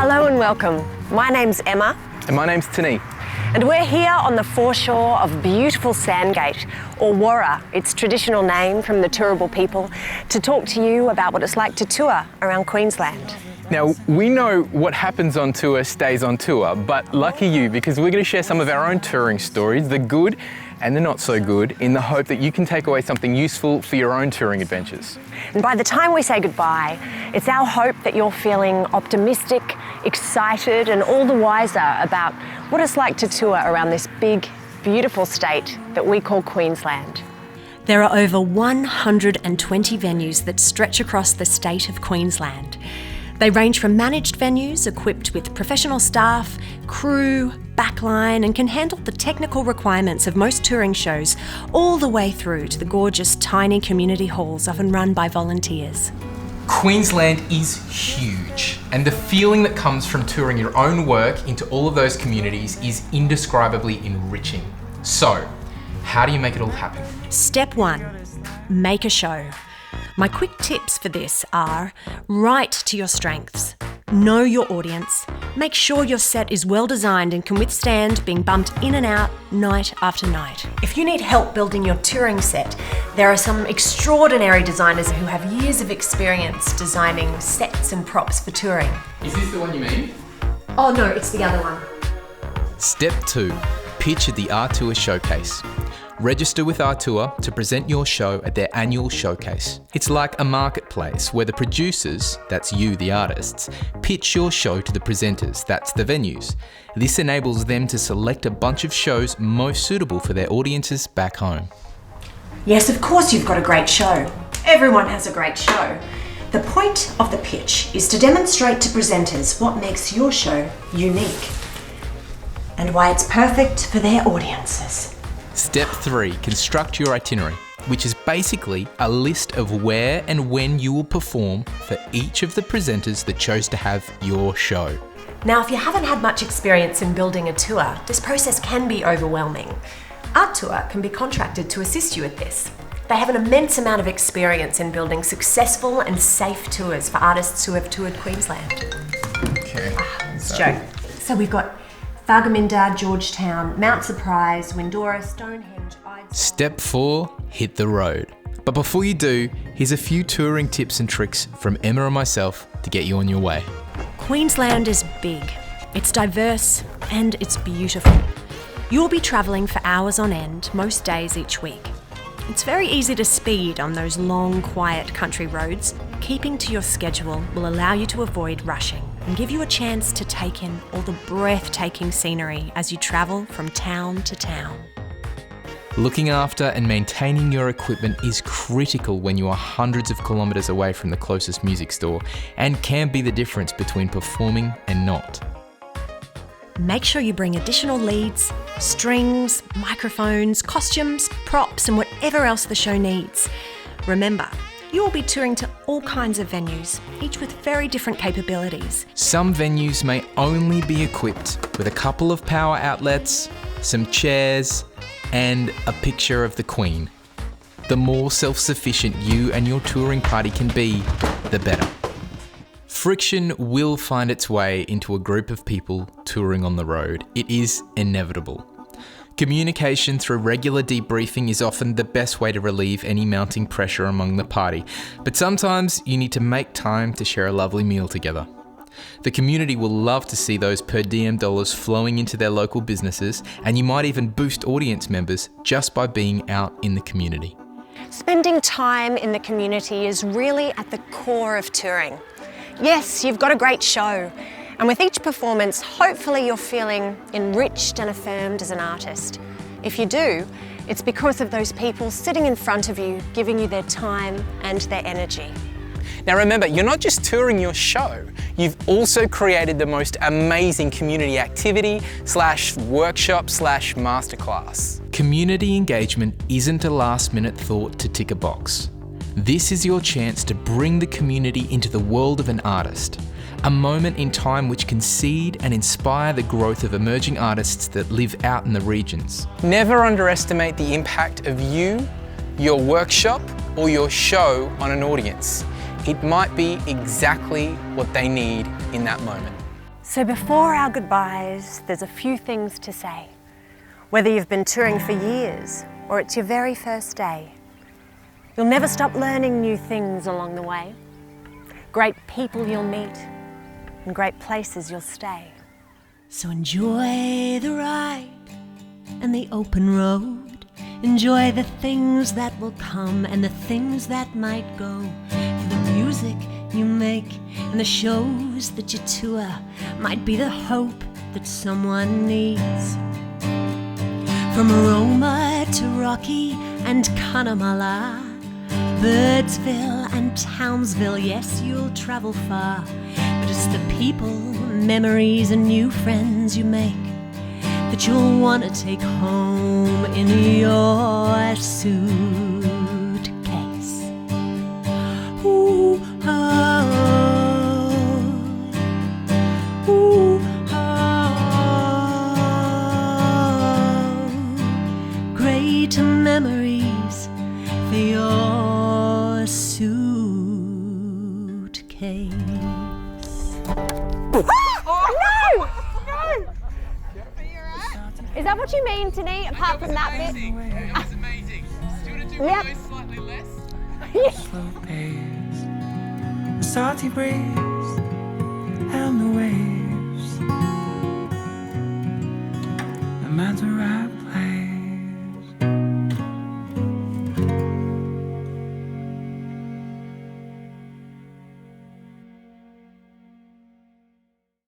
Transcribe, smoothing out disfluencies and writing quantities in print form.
Hello and welcome. My name's Emma. And my name's Tnee. And we're here on the foreshore of beautiful Sandgate, or Warra, its traditional name from the Turrbal people, to talk to you about what it's like to tour around Queensland. Now, we know what happens on tour stays on tour, but lucky you, because we're going to share some of our own touring stories, the good and the not so good, in the hope that you can take away something useful for your own touring adventures. And by the time we say goodbye, it's our hope that you're feeling optimistic, excited, and all the wiser about what it's like to tour around this big, beautiful state that we call Queensland. There are over 120 venues that stretch across the state of Queensland. They range from managed venues equipped with professional staff, crew, backline, and can handle the technical requirements of most touring shows, all the way through to the gorgeous tiny community halls often run by volunteers. Queensland is huge, and the feeling that comes from touring your own work into all of those communities is indescribably enriching. So, how do you make it all happen? Step 1, make a show. My quick tips for this are: write to your strengths, know your audience, make sure your set is well designed and can withstand being bumped in and out night after night. If you need help building your touring set, there are some extraordinary designers who have years of experience designing sets and props for touring. Is this the one you mean? Oh no, it's the other one. Step 2, pitch at the ArTour showcase. Register with ArTour to present your show at their annual showcase. It's like a marketplace where the producers, that's you the artists, pitch your show to the presenters, that's the venues. This enables them to select a bunch of shows most suitable for their audiences back home. Yes, of course you've got a great show. Everyone has a great show. The point of the pitch is to demonstrate to presenters what makes your show unique and why it's perfect for their audiences. Step 3, construct your itinerary, which is basically a list of where and when you will perform for each of the presenters that chose to have your show. Now, if you haven't had much experience in building a tour, this process can be overwhelming. ArTour can be contracted to assist you with this. They have an immense amount of experience in building successful and safe tours for artists who have toured Queensland. Okay. It's Joe. So we've got Thargomindah, Georgetown, Mount Surprise, Windora, Stonehenge, Step 4, hit the road. But before you do, here's a few touring tips and tricks from Emma and myself to get you on your way. Queensland is big, it's diverse, and it's beautiful. You'll be travelling for hours on end most days each week. It's very easy to speed on those long, quiet country roads. Keeping to your schedule will allow you to avoid rushing and give you a chance to take in all the breathtaking scenery as you travel from town to town. Looking after and maintaining your equipment is critical when you are hundreds of kilometres away from the closest music store, and can be the difference between performing and not. Make sure you bring additional leads, strings, microphones, costumes, props, and whatever else the show needs. Remember, you will be touring to all kinds of venues, each with very different capabilities. Some venues may only be equipped with a couple of power outlets, some chairs, and a picture of the Queen. The more self-sufficient you and your touring party can be, the better. Friction will find its way into a group of people touring on the road. It is inevitable. Communication through regular debriefing is often the best way to relieve any mounting pressure among the party, but sometimes you need to make time to share a lovely meal together. The community will love to see those per diem dollars flowing into their local businesses, and you might even boost audience members just by being out in the community. Spending time in the community is really at the core of touring. Yes, you've got a great show, and with each performance, hopefully you're feeling enriched and affirmed as an artist. If you do, it's because of those people sitting in front of you, giving you their time and their energy. Now remember, you're not just touring your show, you've also created the most amazing community activity / workshop / masterclass. Community engagement isn't a last-minute thought to tick a box. This is your chance to bring the community into the world of an artist, a moment in time which can seed and inspire the growth of emerging artists that live out in the regions. Never underestimate the impact of you, your workshop, or your show on an audience. It might be exactly what they need in that moment. So before our goodbyes, there's a few things to say. Whether you've been touring for years or it's your very first day, you'll never stop learning new things along the way. Great people you'll meet and great places you'll stay. So enjoy the ride and the open road. Enjoy the things that will come and the things that might go. For the music you make and the shows that you tour might be the hope that someone needs. From Roma to Rocky and Connemara, Birdsville and Townsville, yes, you'll travel far. But it's the people, memories and new friends you make that you'll want to take home in your suitcase. Ooh, oh, ooh, oh, great memories for your suitcase. Is that what you mean, Tnee, apart from that bit? It was amazing. Do you want to do Yep. slightly less? Slow pace, the salty breeze and the waves, the matter